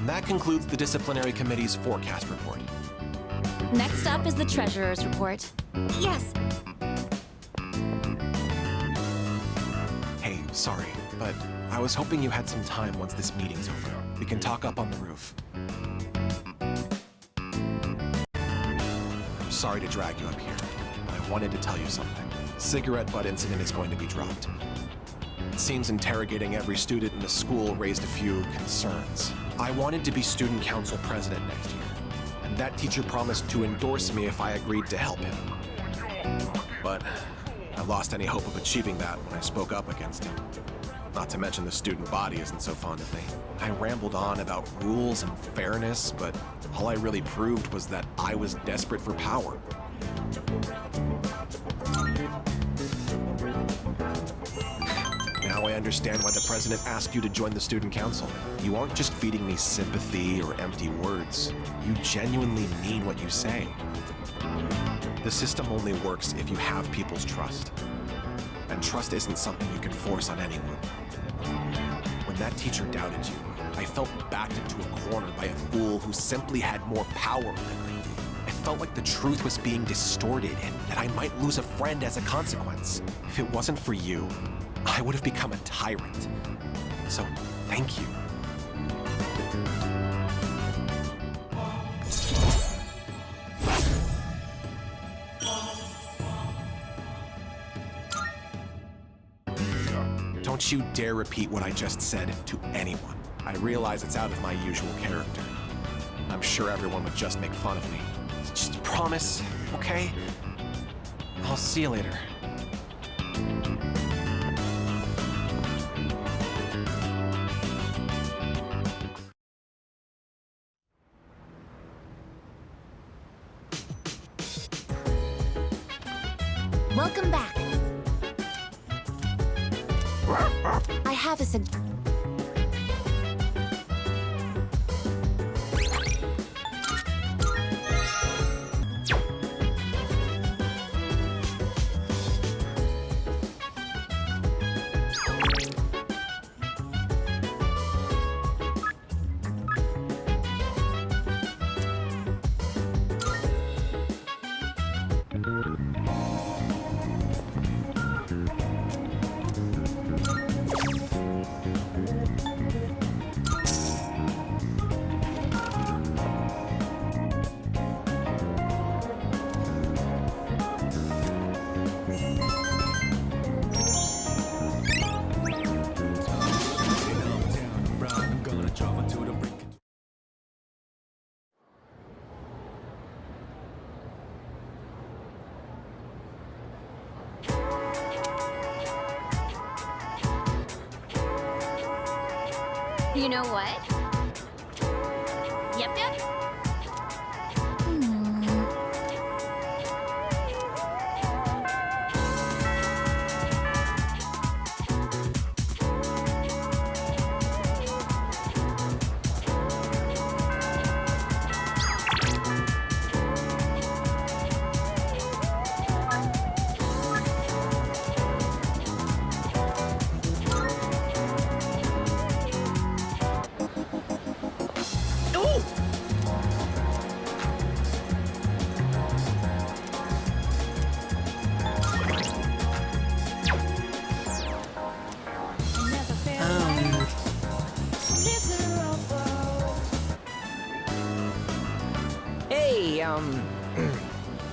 that concludes the disciplinary committee's forecast report. Next up is the treasurer's report. Yes. Hey, sorry, but I was hoping you had some time once this meeting's over. We can talk up on the roof. I'm sorry to drag you up here, but I wanted to tell you something. Cigarette butt incident is going to be dropped. It seems interrogating every student in the school raised a few concerns. I wanted to be student council president next year, and that teacher promised to endorse me if I agreed to help him. But I lost any hope of achieving that when I spoke up against him. Not to mention the student body isn't so fond of me. I rambled on about rules and fairness, but all I really proved was that I was desperate for power. Now I understand why the president asked you to join the student council. You aren't just feeding me sympathy or empty words. You genuinely mean what you say. The system only works if you have people's trust. And trust isn't something you can force on anyone. When that teacher doubted you, I felt backed into a corner by a fool who simply had more power than I did. I felt like the truth was being distorted and that I might lose a friend as a consequence. If it wasn't for you, I would have become a tyrant. So, thank you. Don't you dare repeat what I just said to anyone. I realize it's out of my usual character. I'm sure everyone would just make fun of me. Just promise, okay? I'll see you later. Welcome back. I have a You know what? Yep.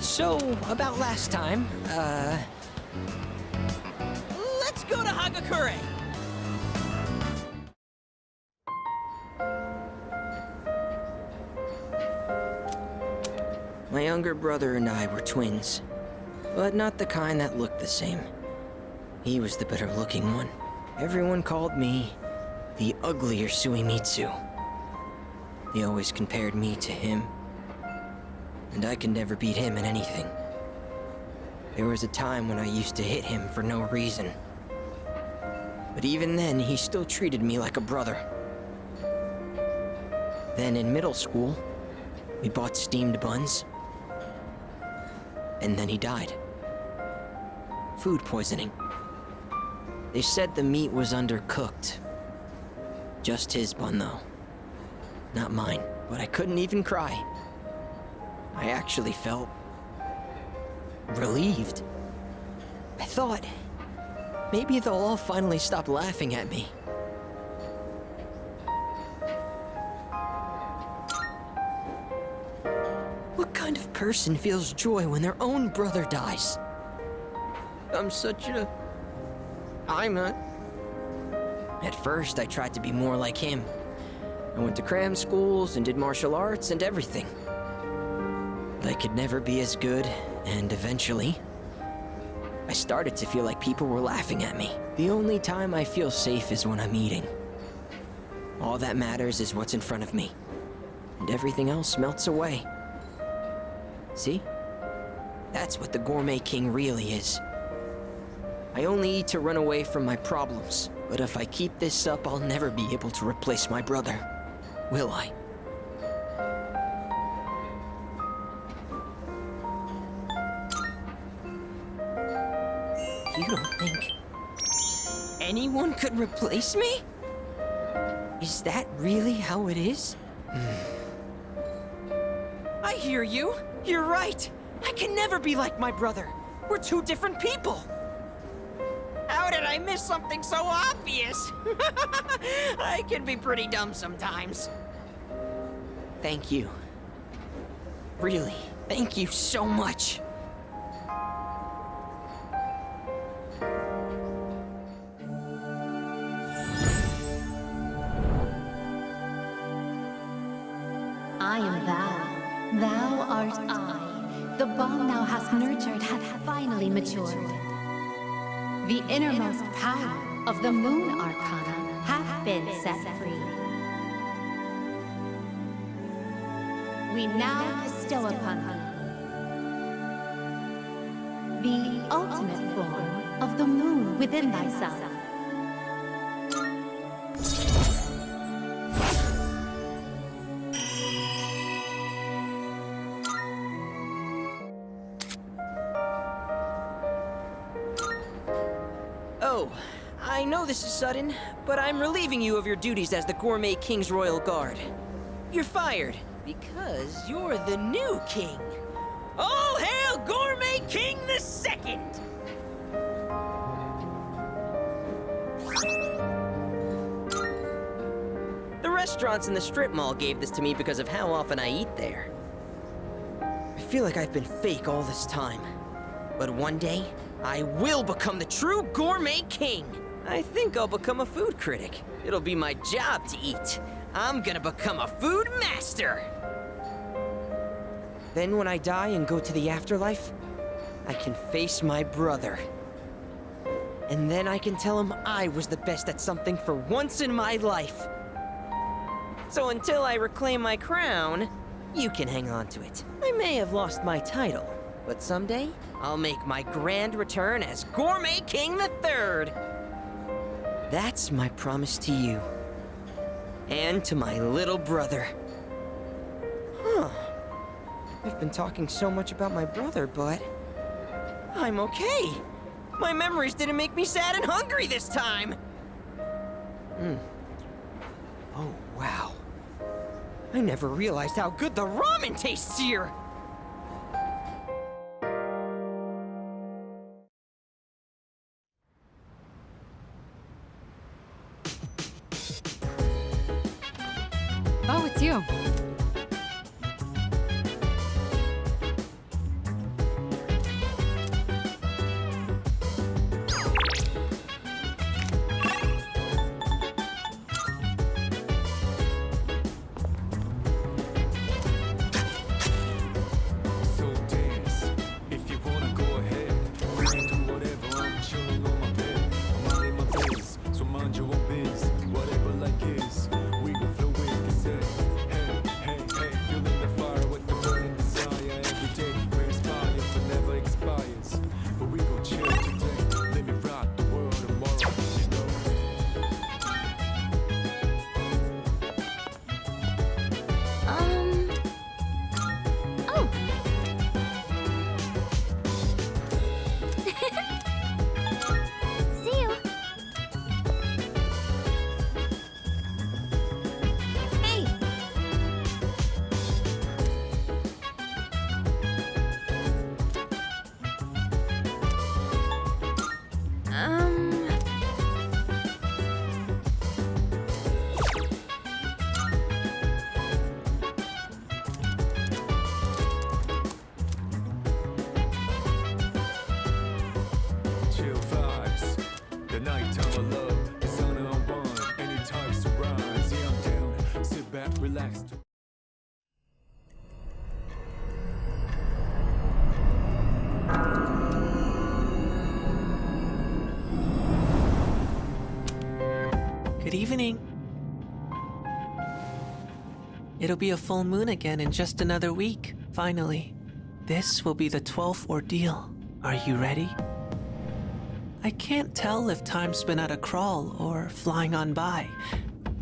So, about last time, let's go to Hagakure! My younger brother and I were twins, but not the kind that looked the same. He was the better-looking one. Everyone called me the uglier Suimitsu. They always compared me to him, and I could never beat him in anything. There was a time when I used to hit him for no reason. But even then, he still treated me like a brother. Then in middle school, we bought steamed buns. And then he died. Food poisoning. They said the meat was undercooked. Just his bun, though. not mine. But I couldn't even cry. I actually felt relieved. I thought maybe they'll all finally stop laughing at me. What kind of person feels joy when their own brother dies? I'm a... At first, I tried to be more like him. I went to cram schools and did martial arts and everything. But I could never be as good, and eventually, I started to feel like people were laughing at me. The only time I feel safe is when I'm eating. All that matters is what's in front of me, and everything else melts away. See? That's what the Gourmet King really is. I only eat to run away from my problems, but if I keep this up, I'll never be able to replace my brother. Will I? You don't think anyone could replace me? Is that really how it is? I hear you. You're right. I can never be like my brother. We're two different people. How did I miss something so obvious? I can be pretty dumb sometimes. Thank you. Really, thank you so much. I am thou. Thou art I. The bond thou hast nurtured hath finally matured. The innermost power of the Moon Arcana hath been set free. We now bestow upon thee the ultimate form of the moon within thyself. Oh, I know this is sudden, but I'm relieving you of your duties as the Gourmet King's Royal Guard. You're fired, because you're the new king. All hail Gourmet King the Second! The restaurants in the strip mall gave this to me because of how often I eat there. I feel like I've been fake all this time, but one day, I will become the true Gourmet King! I think I'll become a food critic. It'll be my job to eat. I'm gonna become a food master! Then when I die and go to the afterlife, I can face my brother. And then I can tell him I was the best at something for once in my life. So until I reclaim my crown, you can hang on to it. I may have lost my title, but someday, I'll make my grand return as Gourmet King III. That's my promise to you. And to my little brother. Huh. I've been talking so much about my brother, but I'm okay. My memories didn't make me sad and hungry this time. Oh, wow. I never realized how good the ramen tastes here. Oh, it's you. So dance, if you wanna go ahead. Do whatever, I'm chilling on my bed. I'm minding my biz, so mind your own biz. Whatever like is, we gon' flow with this. Hey, relax. Good evening. It'll be a full moon again in just another week, finally. This will be the 12th ordeal. Are you ready? I can't tell if time's been at a crawl or flying on by,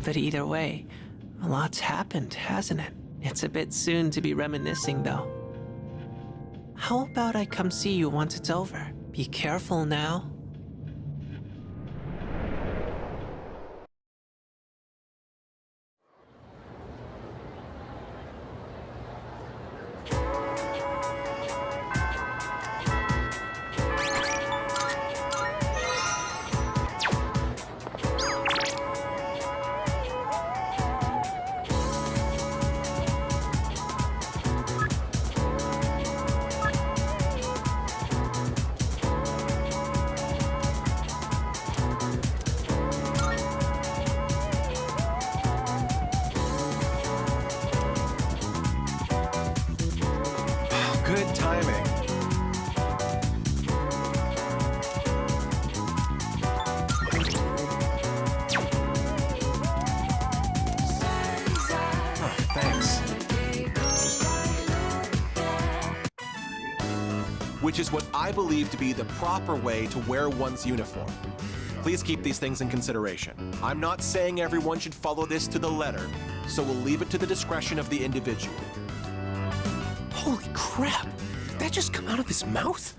but either way, a lot's happened, hasn't it? It's a bit soon to be reminiscing, though. How about I come see you once it's over? Be careful now. Good timing. Oh, thanks. Which is what I believe to be the proper way to wear one's uniform. Please keep these things in consideration. I'm not saying everyone should follow this to the letter, so we'll leave it to the discretion of the individual. Holy crap! Did that just come out of his mouth?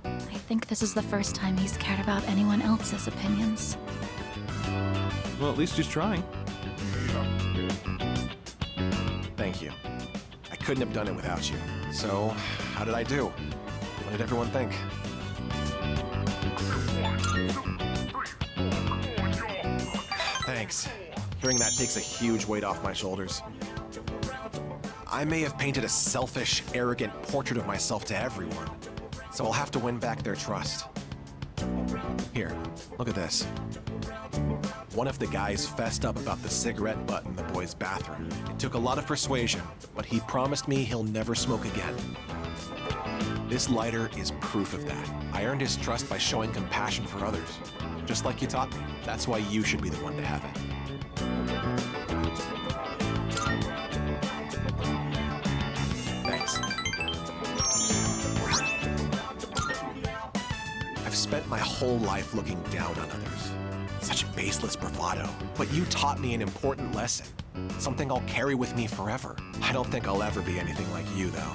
I think this is the first time he's cared about anyone else's opinions. Well, at least he's trying. Thank you. I couldn't have done it without you. So, how did I do? What did everyone think? Thanks. Hearing that takes a huge weight off my shoulders. I may have painted a selfish, arrogant portrait of myself to everyone, so I'll have to win back their trust. Here, look at this. One of the guys fessed up about the cigarette butt in the boys' bathroom. It took a lot of persuasion, but he promised me he'll never smoke again. This lighter is proof of that. I earned his trust by showing compassion for others, just like you taught me. That's why you should be the one to have it. Thanks. I've spent my whole life looking down on others. Such baseless bravado. But you taught me an important lesson. Something I'll carry with me forever. I don't think I'll ever be anything like you, though.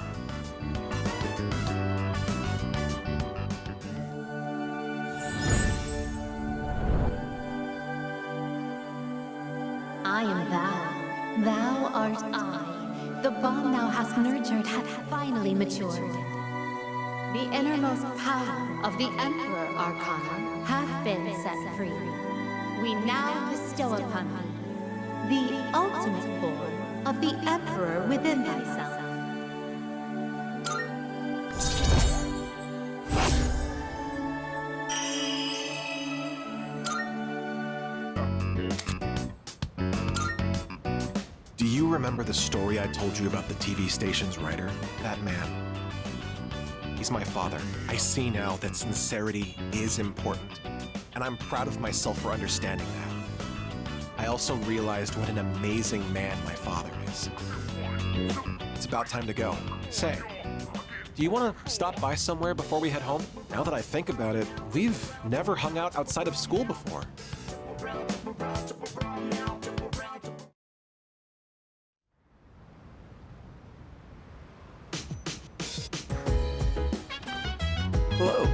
I am thou. Thou art I. The bond thou hast nurtured hath finally matured. The innermost power of the Emperor Arcana hath been set free. We now bestow upon thee the ultimate form of the Emperor within thyself. Do you remember the story I told you about the TV station's writer? That man. He's my father. I see now that sincerity is important, and I'm proud of myself for understanding that. I also realized what an amazing man my father is. It's about time to go. Say, do you want to stop by somewhere before we head home? Now that I think about it, we've never hung out outside of school before. Hello.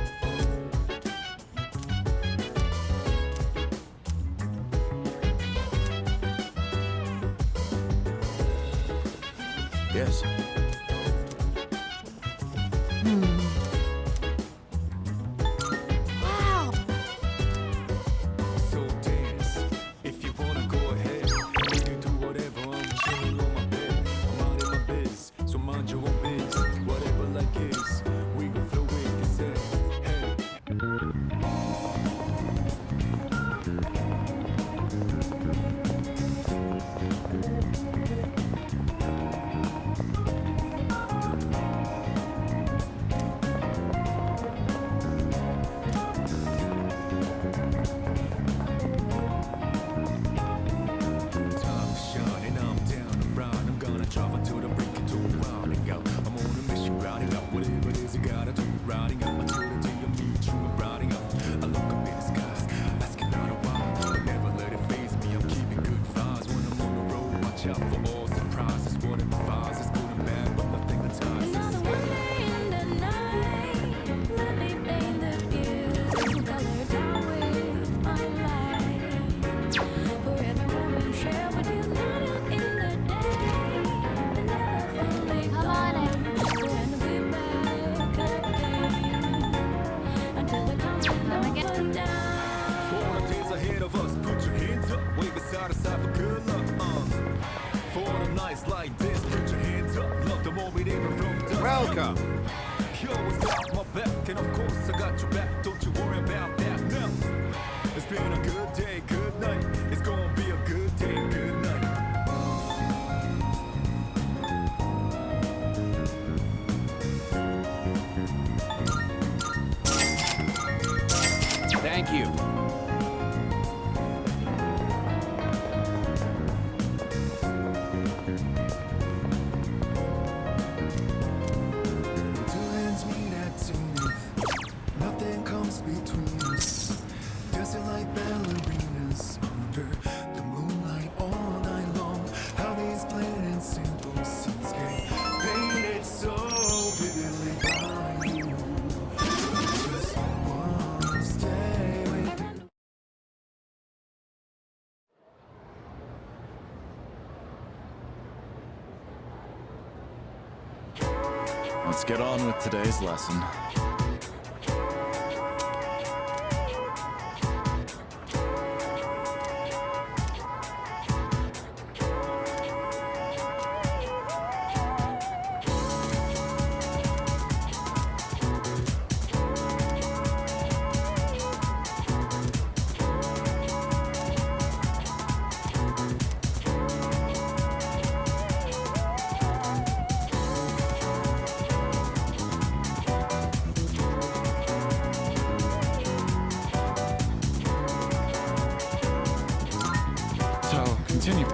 Yes. Wow! So dance, if you wanna go ahead. You can do whatever, I'm chilling on my bed. I'm out in my biz, so mind your own biz. Whatever like is, we gon' flow with it, say, hey. out for all surprises. What it provides is good and bad, but nothing that ties us. Another one day in the night, let me paint the view, color down with my light. For every moment share with you, later in the day, and never fully gone. When we back again, until the counting number down. For the days ahead of us, put your hands up, wave it side to side for good luck. For the nights like this, put your hands up, love the moment even from dusk. Welcome. You always got my back, and of course I got your back. Don't you worry about that. No, it's been a good day, good night. It's gonna be a good day, good night. Thank you. Two hands meet at zenith. Nothing comes between us. Dancing like ballerinas under the moonlight all night long. How these plain and simple scenes get painted so vividly by you. Just wanna stay with you. Let's get on with today's lesson. So, continue.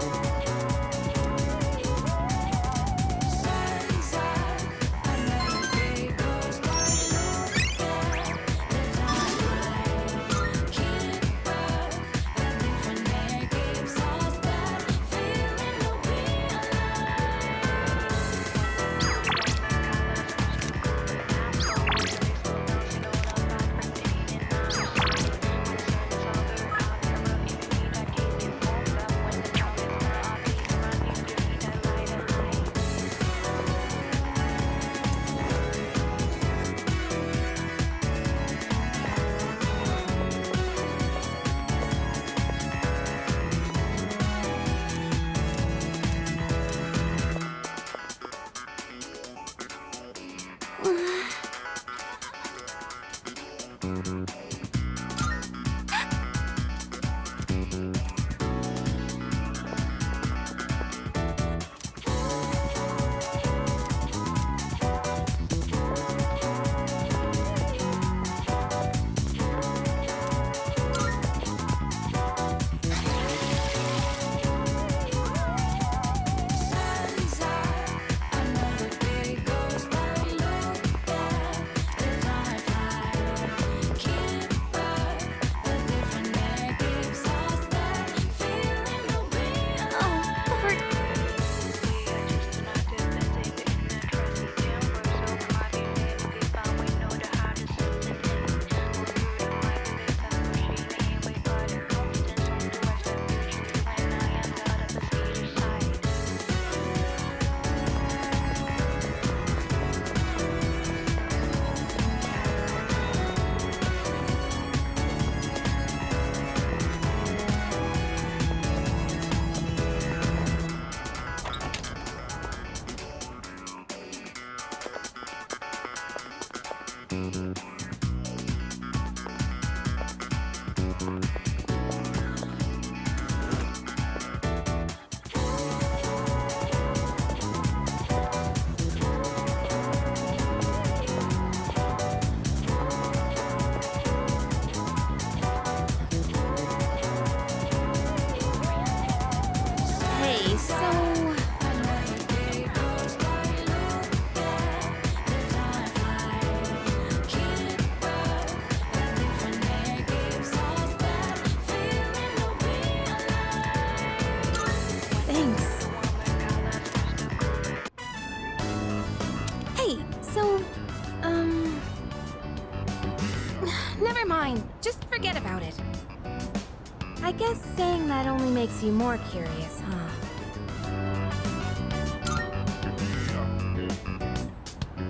I guess saying that only makes you more curious, huh?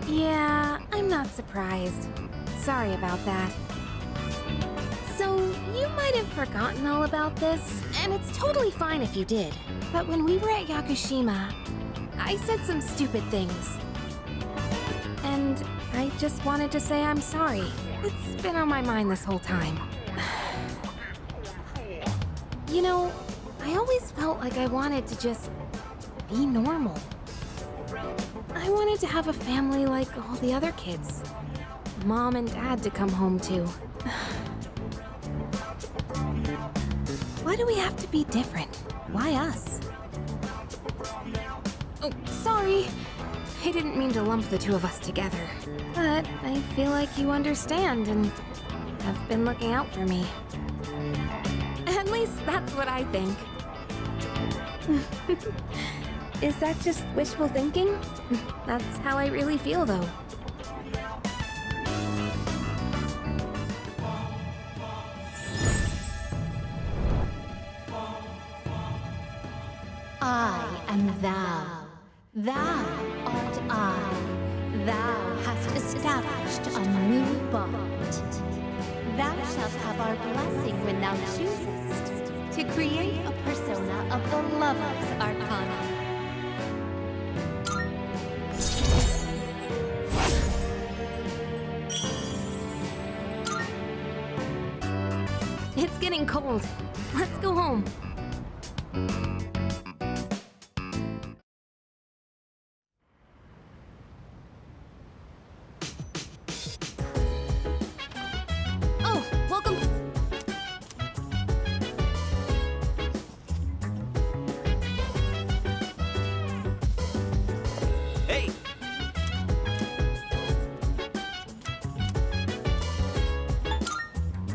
Yeah, I'm not surprised. Sorry about that. So, you might have forgotten all about this, and it's totally fine if you did. But when we were at Yakushima, I said some stupid things. And I just wanted to say I'm sorry. It's been on my mind this whole time. You know, I always felt like I wanted to just be normal. I wanted to have a family like all the other kids. Mom and Dad to come home to. Why do we have to be different? Why us? Oh, sorry. I didn't mean to lump the two of us together. But I feel like you understand and have been looking out for me. At least that's what I think. Is that just wishful thinking? That's how I really feel, though. I am thou. Thou art I. Thou hast established a new bond. Thou shalt have our blessing when thou choosest to create a persona of the Lover's Arcana. It's getting cold. Let's go home. Oh, welcome. Hey!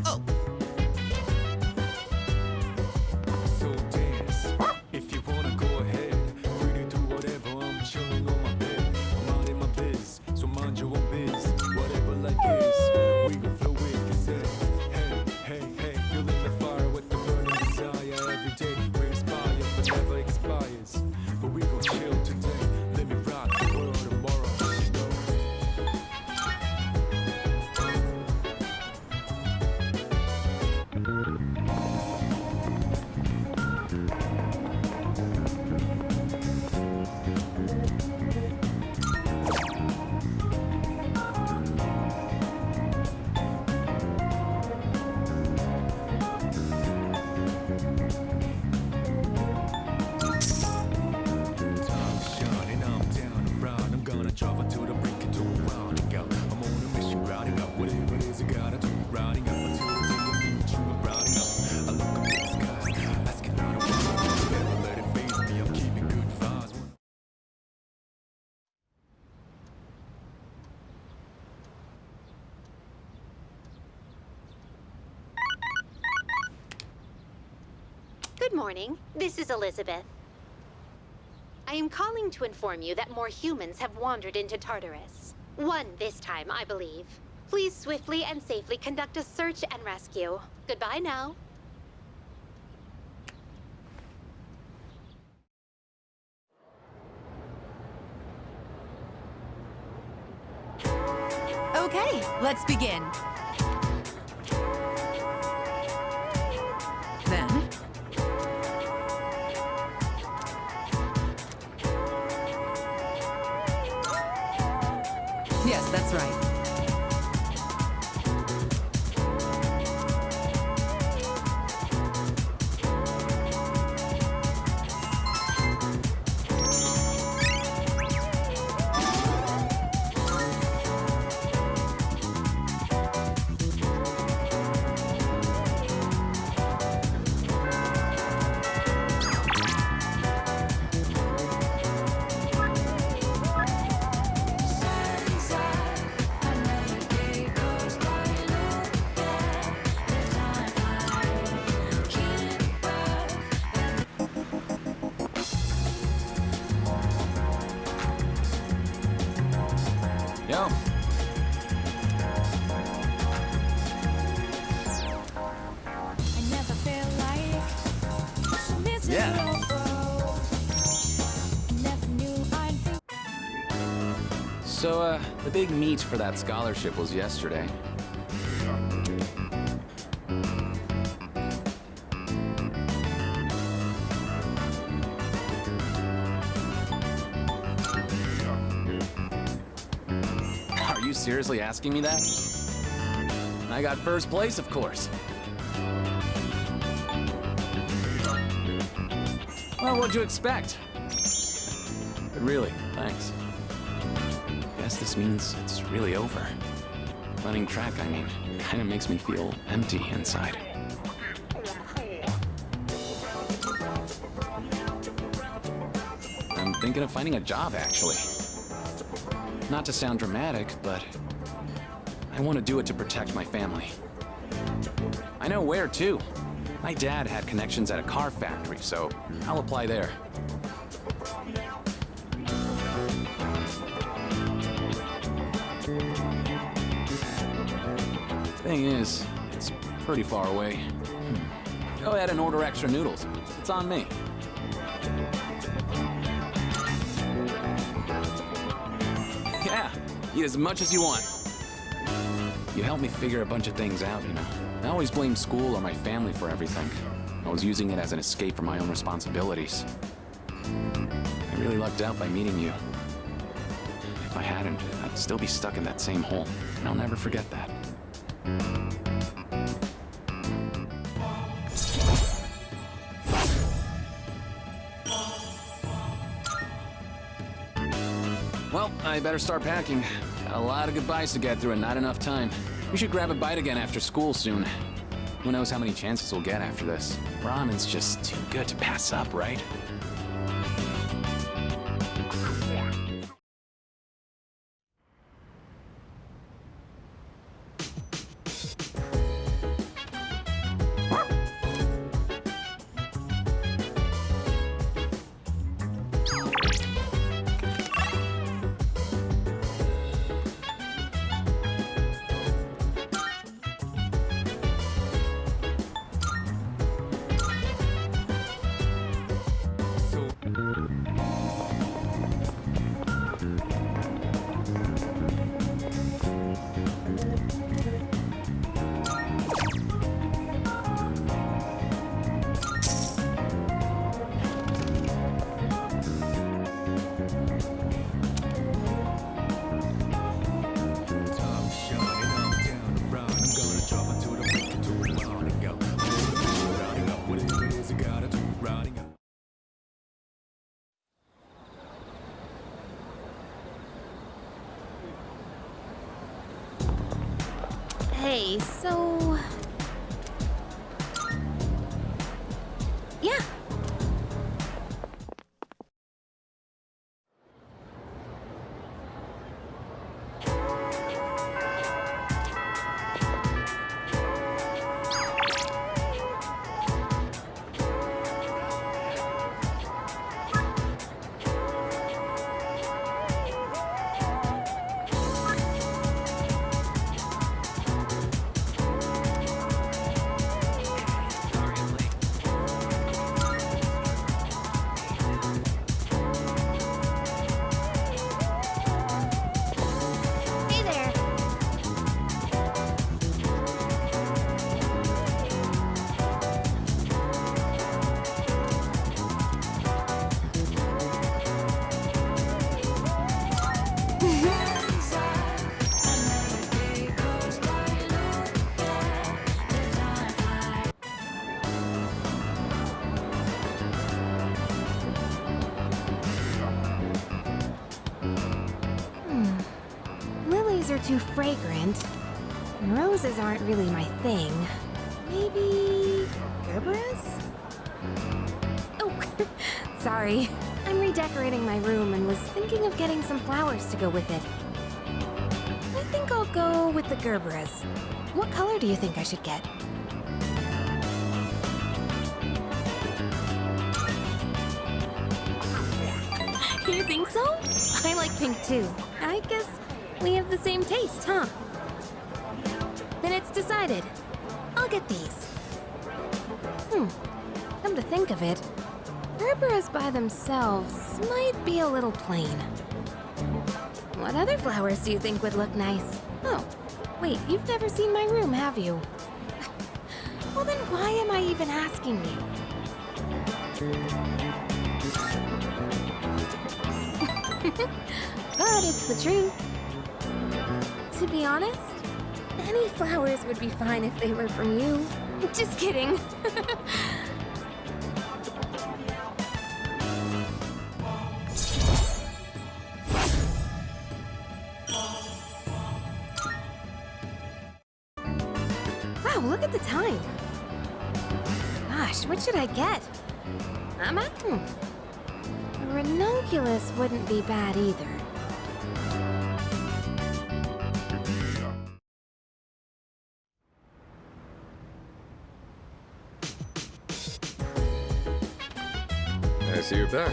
Oh! So dance, if you wanna go ahead. Free to do whatever, I'm chilling on my bed. I'm minding my biz, so mind your own biz. Whatever life is, we gon' flow with the set. Hey, hey, hey, feeling the fire with the burning desire. Every day we inspire, but never expires. But we gon' chill today, let me rock the world tomorrow, you know. Time shining, I'm down and round. I'm gonna travel to the brink and do a rounding out. I'm on a mission, routing up whatever it is I gotta do. Rounding up until the day I meet you. I'm rounding up. I look up at the skies, asking out of what. Never let it faze me. I'm keeping good vibes. Good morning. This is Elizabeth. I am calling to inform you that more humans have wandered into Tartarus. One this time, I believe. Please swiftly and safely conduct a search and rescue. Goodbye now. Okay, let's begin. Then, yes, that's right. Yo. I never felt like So, the big meet for that scholarship was yesterday. Are you seriously asking me that? I got first place, of course. Well, what'd you expect? But really, thanks. Guess this means it's really over. Running track, I mean, kinda makes me feel empty inside. I'm thinking of finding a job, actually. Not to sound dramatic, but I want to do it to protect my family. I know where, too. My dad had connections at a car factory, so I'll apply there. Thing is, it's pretty far away. Go ahead and order extra noodles. It's on me. Yeah, eat as much as you want. You helped me figure a bunch of things out, you know. I always blamed school or my family for everything. I was using it as an escape from my own responsibilities. I really lucked out by meeting you. If I hadn't, I'd still be stuck in that same hole, and I'll never forget that. Well, I better start packing. Got a lot of goodbyes to get through and not enough time. We should grab a bite again after school soon. Who knows how many chances we'll get after this? Ramen's just too good to pass up, right? Hey, so... Yeah. Lilies are too fragrant. And roses aren't really my thing. Maybe... Gerberas? Oh, sorry. I'm redecorating my room and was thinking of getting some flowers to go with it. I think I'll go with the Gerberas. What color do you think I should get? You think so? I like pink too. I guess we have the same taste, huh? Then it's decided. I'll get these. Come to think of it, Gerberas by themselves might be a little plain. What other flowers do you think would look nice? Oh, wait, you've never seen my room, have you? Well, then why am I even asking you? But it's the truth. To be honest, any flowers would be fine if they were from you. Just kidding. Wow, look at the time. Gosh, what should I get? A ranunculus wouldn't be bad either. I see you're back.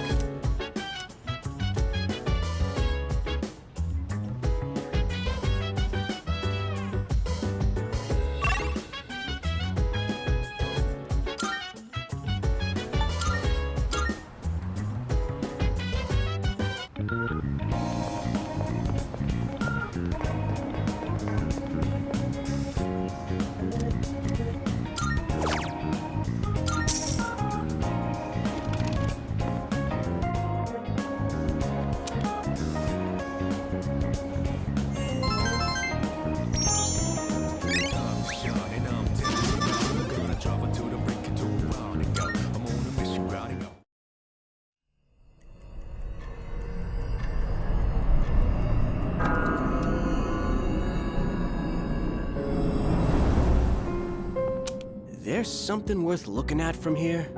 There's something worth looking at from here?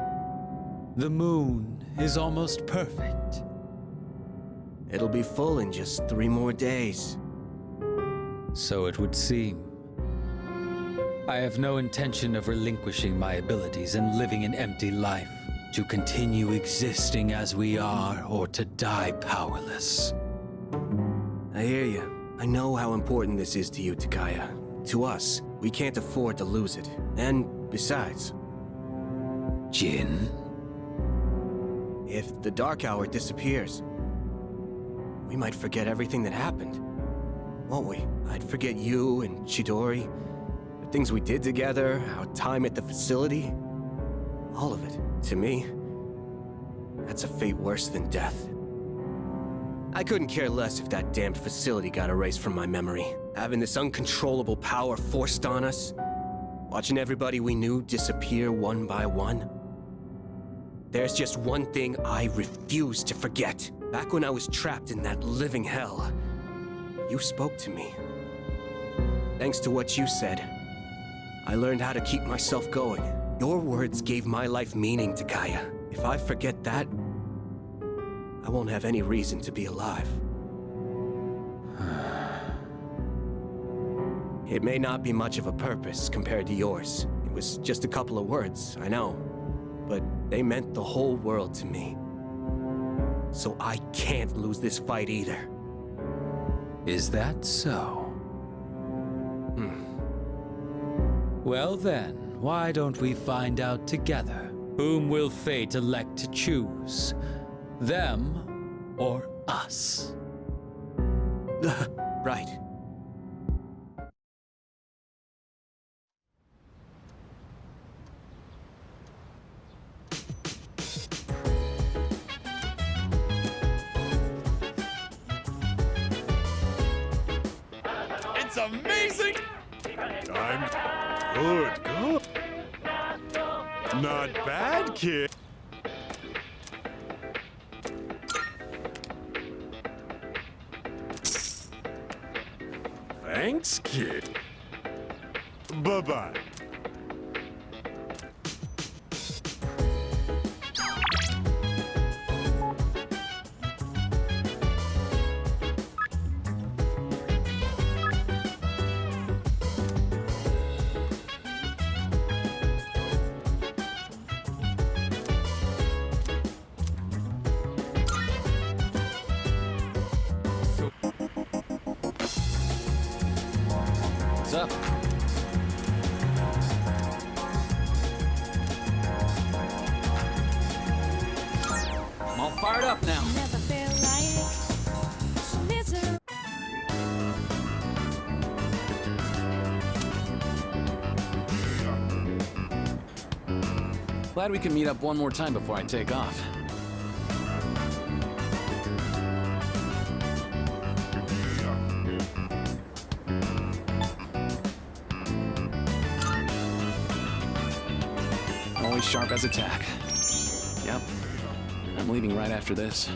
The moon is almost perfect. It'll be full in just 3 more days. So it would seem. I have no intention of relinquishing my abilities and living an empty life, to continue existing as we are or to die powerless. I hear you. I know how important this is to you, Takaya. To us, we can't afford to lose it. And besides... Jin? If the Dark Hour disappears, we might forget everything that happened. Won't we? I'd forget you and Chidori, the things we did together, our time at the facility. All of it. To me, that's a fate worse than death. I couldn't care less if that damned facility got erased from my memory. Having this uncontrollable power forced on us, watching everybody we knew disappear one by one. There's just one thing I refuse to forget. Back when I was trapped in that living hell, you spoke to me. Thanks to what you said, I learned how to keep myself going. Your words gave my life meaning, Takaya. If I forget that, I won't have any reason to be alive. It may not be much of a purpose compared to yours. It was just a couple of words, I know. But they meant the whole world to me. So I can't lose this fight either. Is that so? Well then, why don't we find out together? Whom will fate elect to choose? Them or us? Right. It's amazing! I'm good, good. Not bad, kid. Thanks, kid. Bye-bye. What's up? I'm all fired up now. Glad we can meet up one more time before I take off. Always sharp as a tack. Yep. I'm leaving right after this.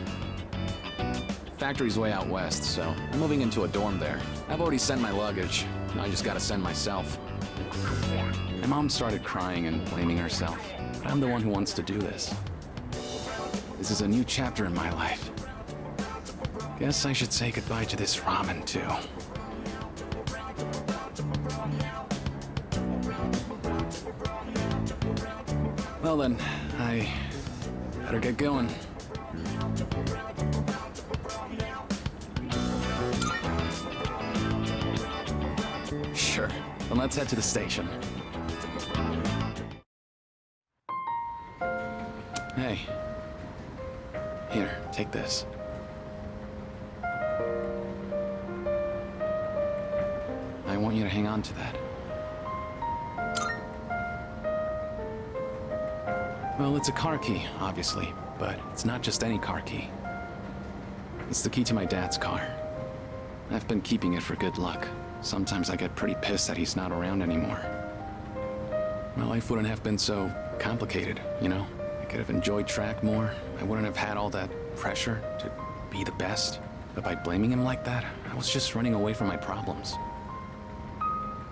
Factory's way out west, so I'm moving into a dorm there. I've already sent my luggage. Now I just gotta send myself. My mom started crying and blaming herself, but I'm the one who wants to do this. This is a new chapter in my life. Guess I should say goodbye to this ramen, too. Well then, I better get going. Sure, then let's head to the station. Hey. Here, take this. I want you to hang on to that. Well, it's a car key, obviously, but it's not just any car key. It's the key to my dad's car. I've been keeping it for good luck. Sometimes I get pretty pissed that he's not around anymore. My life wouldn't have been so complicated, you know? I could have enjoyed track more. I wouldn't have had all that pressure to be the best. But by blaming him like that, I was just running away from my problems.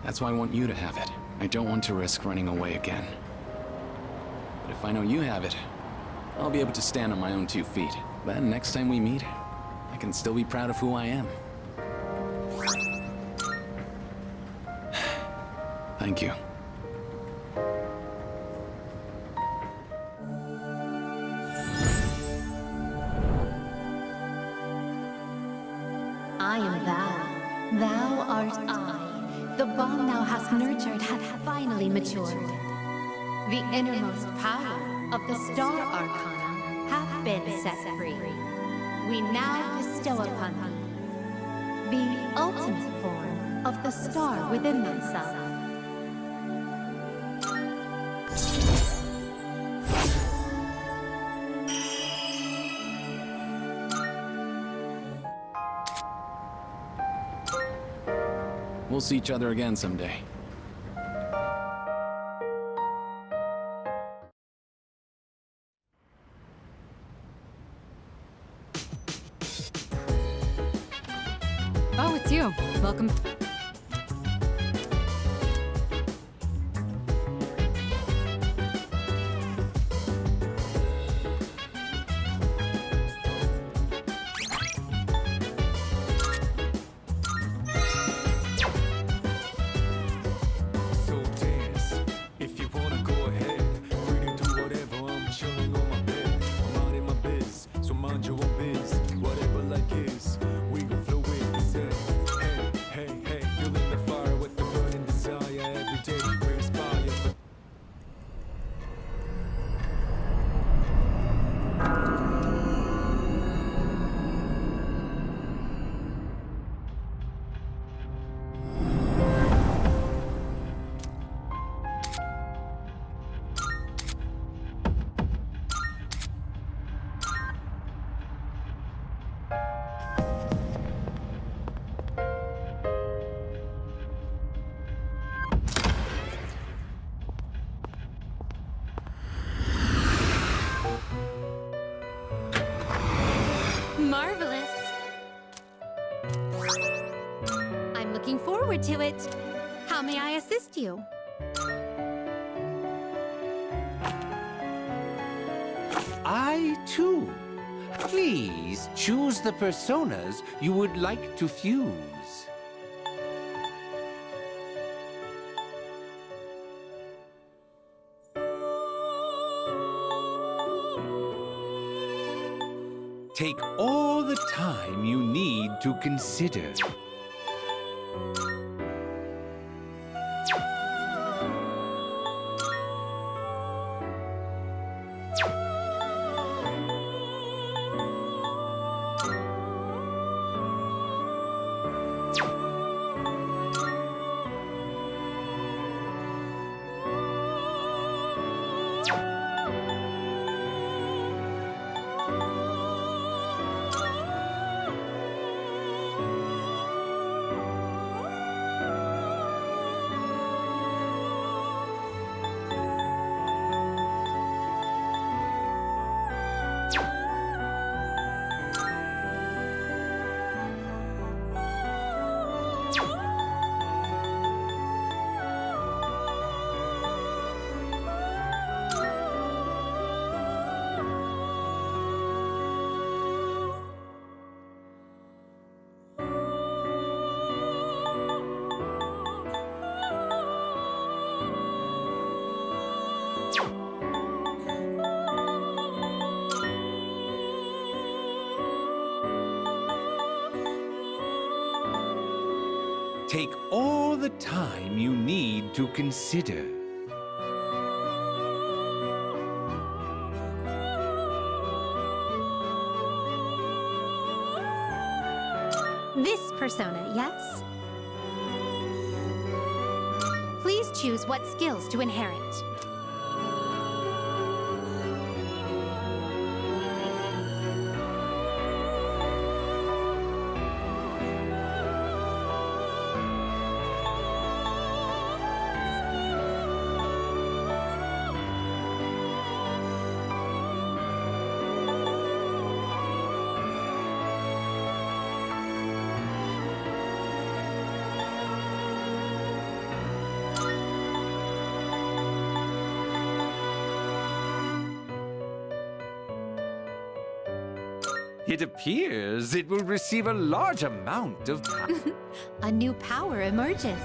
That's why I want you to have it. I don't want to risk running away again. But if I know you have it, I'll be able to stand on my own 2 feet. Then next time we meet, I can still be proud of who I am. Thank you. I am thou. Thou art I. The bond thou hast nurtured hath finally matured. The innermost power of the star arcana hath been set free. We now bestow upon thee the ultimate form of the star within thyself. We'll see each other again someday. Oh, it's you. Welcome. So dance, if you wanna go ahead. Free to do whatever, I'm chilling on my bed. I'm minding my biz, so mind your own biz. Whatever like is, we gon' flow with the set. Hey, hey, hey, feeling the fire with the burning desire. Every day we inspire. Marvelous. I'm looking forward to it. How may I assist you? I, too. Please choose the personas you would like to fuse. Take all the time you need to consider. Take all the time you need to consider. This persona, yes? Please choose what skills to inherit. It appears it will receive a large amount of time. A new power emerges.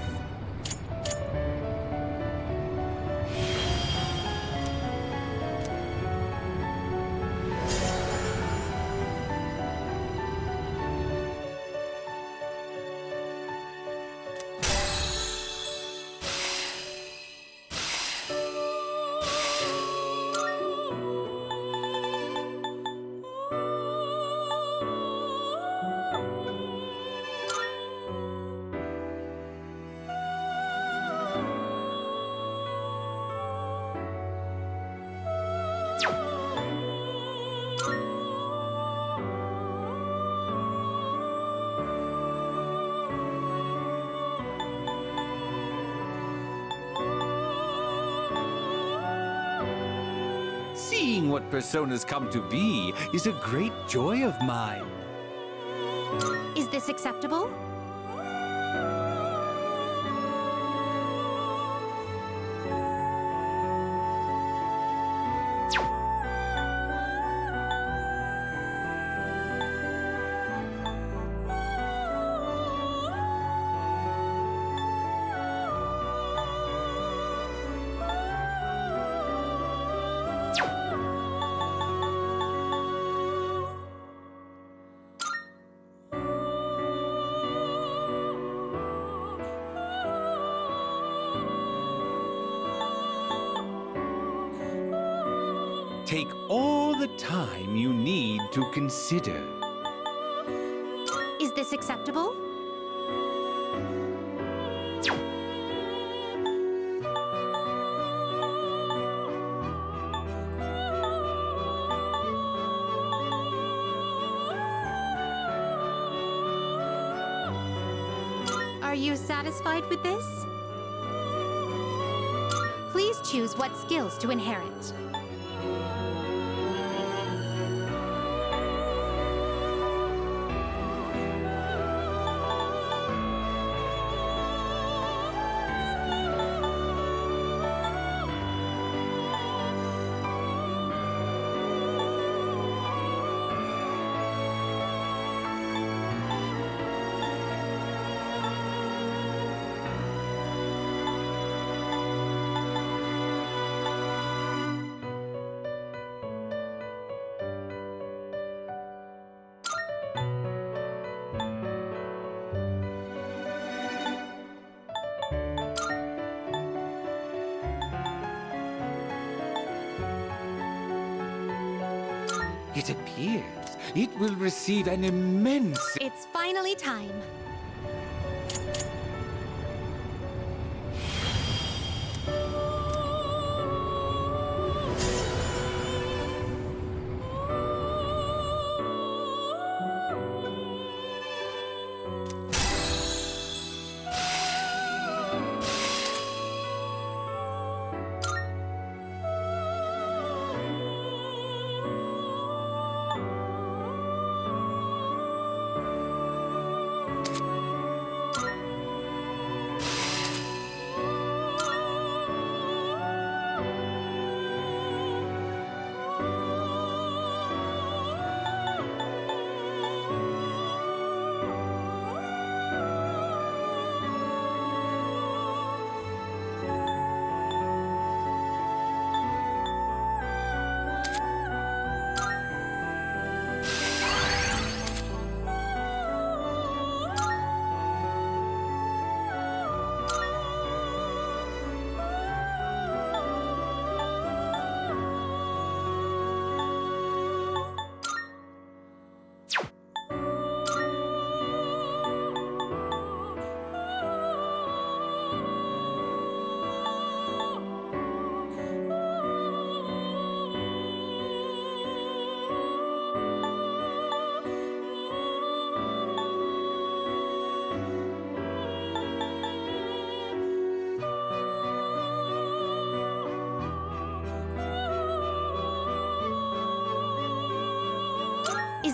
Seeing what personas come to be is a great joy of mine. Is this acceptable? Take all the time you need to consider. Is this acceptable? Are you satisfied with this? Please choose what skills to inherit. It appears it will receive an immense... It's finally time.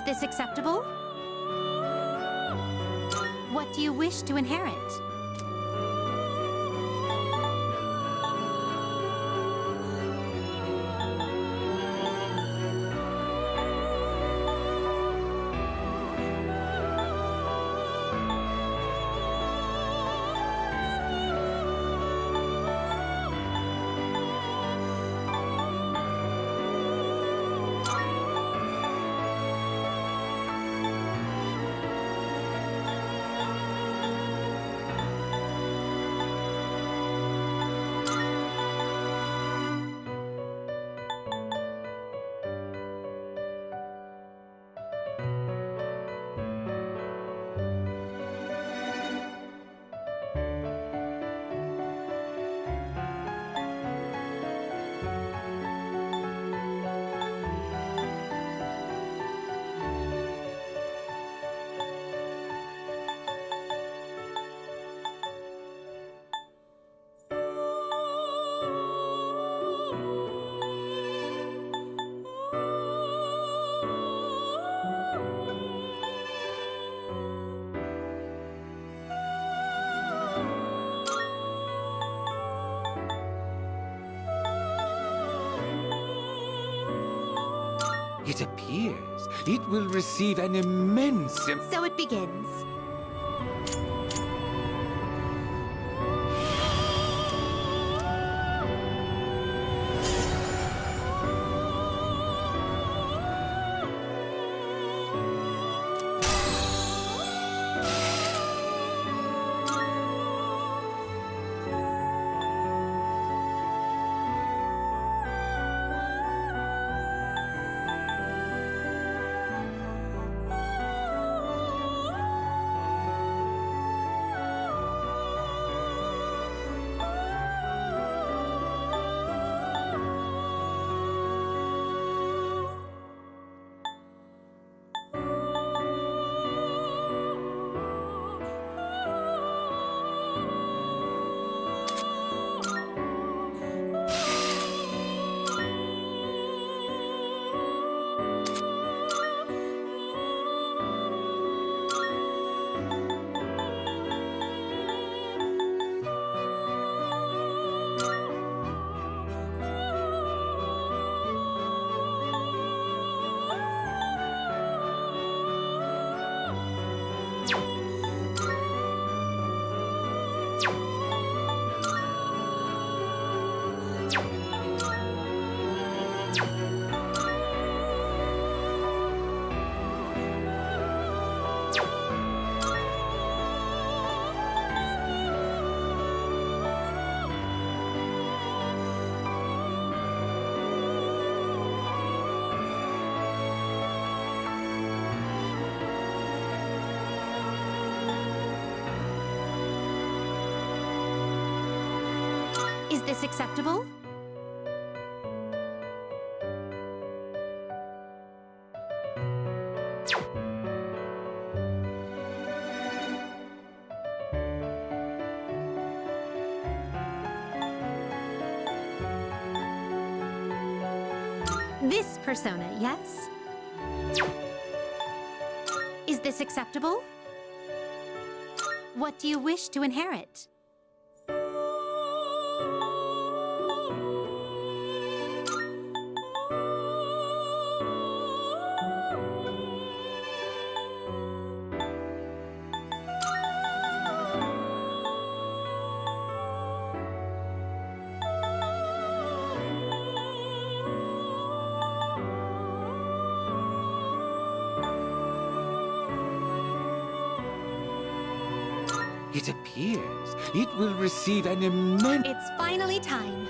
Is this acceptable? What do you wish to inherit? It appears it will receive an immense... So it begins. Is this acceptable? This persona, yes? Is this acceptable? What do you wish to inherit? It appears it will receive an immense... It's finally time.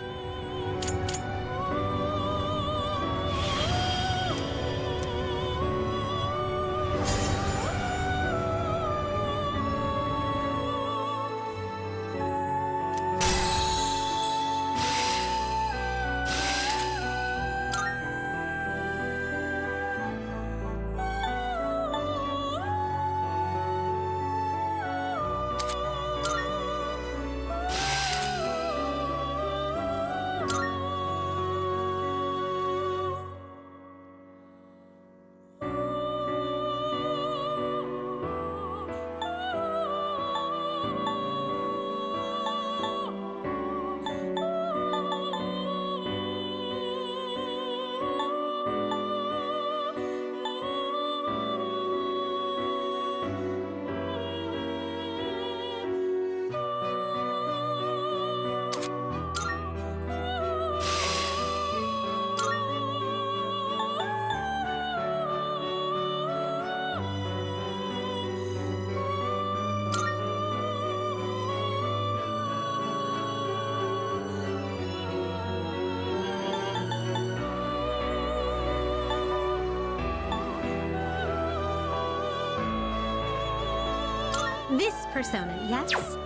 This persona, yes?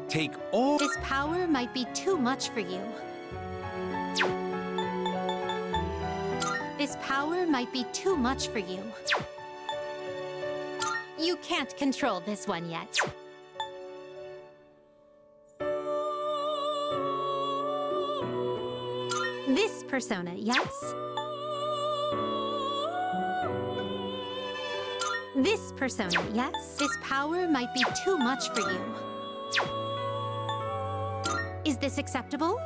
Take all. This power might be too much for you. This power might be too much for you. You can't control this one yet. This persona, yes? This persona, yes? This power might be too much for you. Is this acceptable?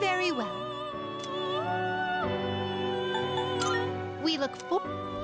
Very well. We look forward.